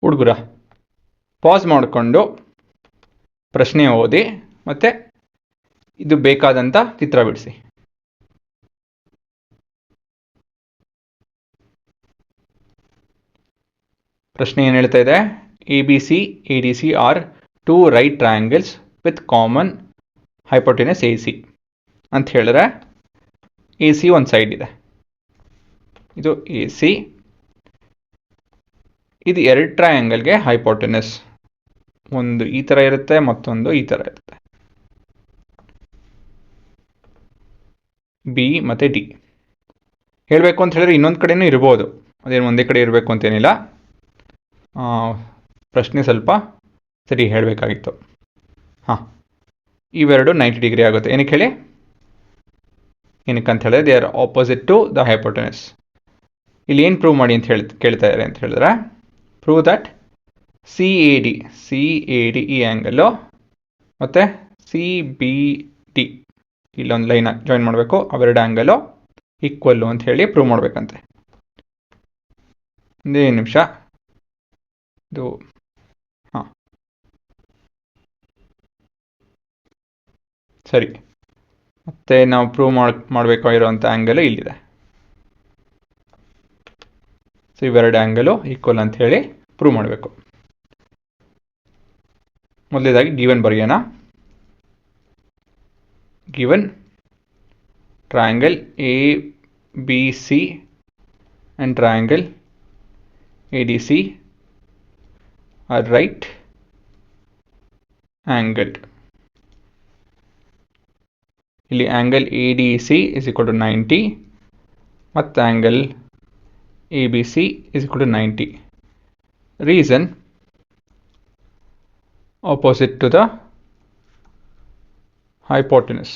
ಹುಡುಗರ ಪಾಸ್ ಮಾಡಿಕೊಂಡು ಪ್ರಶ್ನೆ ಓದಿ ಮತ್ತು ಇದು ಬೇಕಾದಂಥ ಚಿತ್ರ ಬಿಡಿಸಿ. ಪ್ರಶ್ನೆ ಏನು ಹೇಳ್ತಾ ಇದೆ? ABC, ADC are 2 right triangles with common hypotenuse AC ಅಂತ ಹೇಳಿದ್ರೆ AC ಒಂದು ಸೈಡ್ ಇದೆ, ಇದು AC, ಇದು ಎರಡು ಟ್ರಯಾಂಗಲ್ಗೆ ಹೈಪೋಟೆನಸ್, ಒಂದು ಈ ಥರ ಇರುತ್ತೆ, ಮತ್ತೊಂದು ಈ ಥರ ಇರುತ್ತೆ, B ಮತ್ತು D. ಹೇಳಬೇಕು ಅಂತ ಹೇಳಿದ್ರೆ ಇನ್ನೊಂದು ಕಡೆನೂ ಇರ್ಬೋದು, ಅದೇನು ಒಂದೇ ಕಡೆ ಇರಬೇಕು ಅಂತೇನಿಲ್ಲ. ಪ್ರಶ್ನೆ ಸ್ವಲ್ಪ ಸರಿ ಹೇಳಬೇಕಾಗಿತ್ತು. ಹಾಂ, ಇವೆರಡು 90 ಡಿಗ್ರಿ ಆಗುತ್ತೆ. ಏನಕ್ಕೆ ಹೇಳಿ? ಏನಕ್ಕೆ ಅಂತ ಹೇಳಿದ್ರೆ they are opposite to the hypotenuse. ಇಲ್ಲಿ ಏನು ಪ್ರೂವ್ ಮಾಡಿ ಅಂತ ಕೇಳ್ತಾ ಇದ್ದಾರೆ ಅಂತ ಹೇಳಿದ್ರೆ, ಪ್ರೂವ್ ದಟ್ CAD ಈ ಆ್ಯಂಗಲ್ಲು ಮತ್ತು CBD ಇಲ್ಲೊಂದು ಲೈನ್ ಜಾಯಿನ್ ಮಾಡಬೇಕು, ಅವೆರಡು ಆ್ಯಂಗಲು ಈಕ್ವಲ್ಲು ಅಂತ ಹೇಳಿ ಪ್ರೂವ್ ಮಾಡಬೇಕಂತೆ. ಒಂದೇ ನಿಮಿಷ, ಇದು ಹಾಂ ಸರಿ. ಮತ್ತು ನಾವು ಪ್ರೂವ್ ಮಾಡಬೇಕಾಗಿರೋಂಥ ಆ್ಯಂಗಲು ಇಲ್ಲಿದೆ. ಸೊ ಇವೆರಡು ಆ್ಯಂಗಲು ಈಕ್ವಲ್ ಅಂತ ಹೇಳಿ ಪ್ರೂವ್ ಮಾಡಬೇಕು. ಮೊದಲೇದಾಗಿ ಗಿವನ್ ಬರೆಯೋಣ. Given triangle ABC and triangle ADC are right angled. ಇಲ್ಲಿ angle ADC is equal to 90 ಮತ್ತು angle ABC is equal to 90. Reason, opposite to the hypotenuse.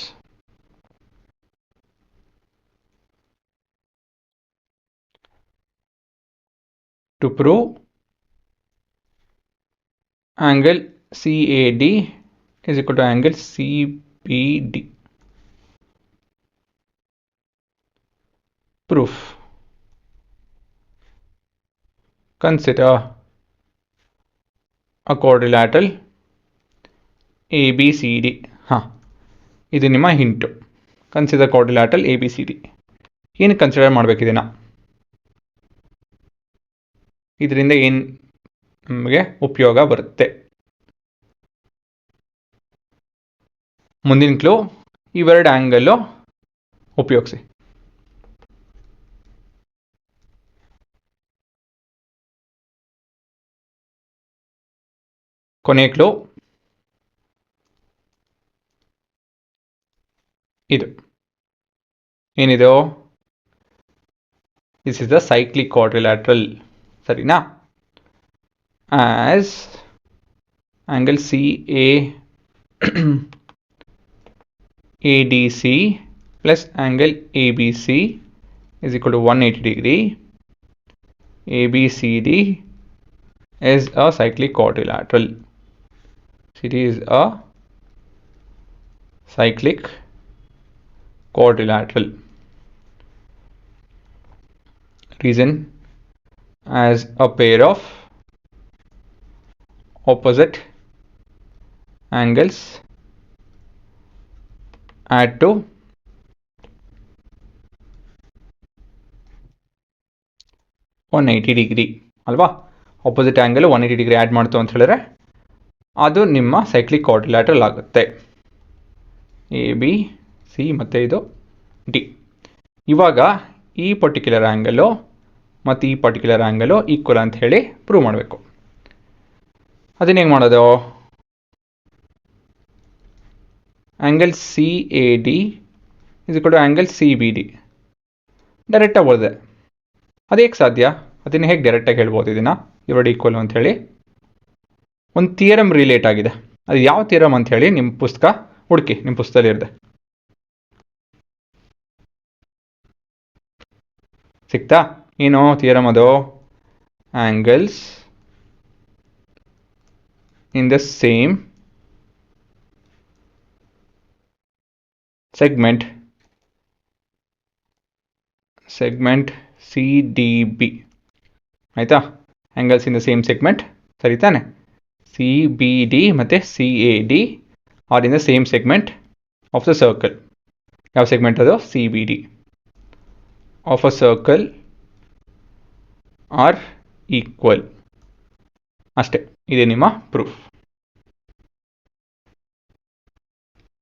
To prove angle CAD is equal to angle CBD. Proof. Consider a quadrilateral ABCD. ಹಾಂ, ಇದು ನಿಮ್ಮ hint. Consider quadrilateral ABCD. ಏನು consider ಮಾಡಬೇಕಿದೆನಾ? ಇದರಿಂದ ಏನು ನಮಗೆ ಉಪಯೋಗ ಬರುತ್ತೆ? ಮುಂದಿನ ಕ್ಲೂ, ಇವೆರಡು ಆ್ಯಂಗಲ್ಲು ಉಪಯೋಗಿಸಿ. ಕೊನೆಯ ಕ್ಲೂ ಇದು ಏನಿದು? This is the cyclic quadrilateral, ಸರಿನಾ? As angle CADC plus angle ABC is equal to 180 degree. ABCD is a cyclic quadrilateral. CD is a cyclic quadrilateral. Reason, as a pair of opposite angles add to degree ಅಲ್ವಾ? Opposite angle 180 degree add ಮಾಡ್ತು ಅಂತ ಹೇಳಿದ್ರೆ ಅದು ನಿಮ್ಮ cyclic ಕ್ವಾಡ್ರಿಲ್ಯಾಟರಲ್ ಆಗುತ್ತೆ. ABC ಮತ್ತು ಇದು D. ಇವಾಗ ಈ ಪರ್ಟಿಕ್ಯುಲರ್ ಆ್ಯಂಗಲು ಮತ್ತು ಈ ಪರ್ಟಿಕ್ಯುಲರ್ ಆ್ಯಂಗಲು ಈಕ್ವಲ್ ಅಂತ ಹೇಳಿ ಪ್ರೂವ್ ಮಾಡಬೇಕು. ಅದನ್ನ ಹೆಂಗೆ ಮಾಡೋದು? Angle CAD is equal to angle CBD. ಡೈರೆಕ್ಟಾಗಿ ಬರ್ತದೆ. ಅದು ಹೇಗೆ ಸಾಧ್ಯ? ಅದನ್ನು ಹೇಗೆ ಡೈರೆಕ್ಟಾಗಿ ಹೇಳ್ಬೋದು ಇದನ್ನು ಇವೆರಡು ಈಕ್ವಲ್ ಅಂತ ಹೇಳಿ? ಒಂದು ಥಿಯರಮ್ ರಿಲೇಟ್ ಆಗಿದೆ. ಅದು ಯಾವ ಥಿಯರಮ್ ಅಂತ ಹೇಳಿ ನಿಮ್ಮ ಪುಸ್ತಕ ಹುಡುಕಿ, ನಿಮ್ಮ ಪುಸ್ತಕದಲ್ಲಿ ಇರದೆ ಸಿಕ್ತಾ? ಏನು ಥಿಯರಮ್ ಅದು? Angles in the same segment CDB. ಆಯಿತಾ? Angles in the same segment ಸರಿ ತಾನೆ? ಸಿ ಬಿ ಡಿ ಮತ್ತು C A D are in the same segment of the circle. ಯಾವ ಸೆಗ್ಮೆಂಟ್ ಅದು? C B D of a circle are equal. ಅಷ್ಟೇ, ಇದೆ ನಿಮ್ಮ proof.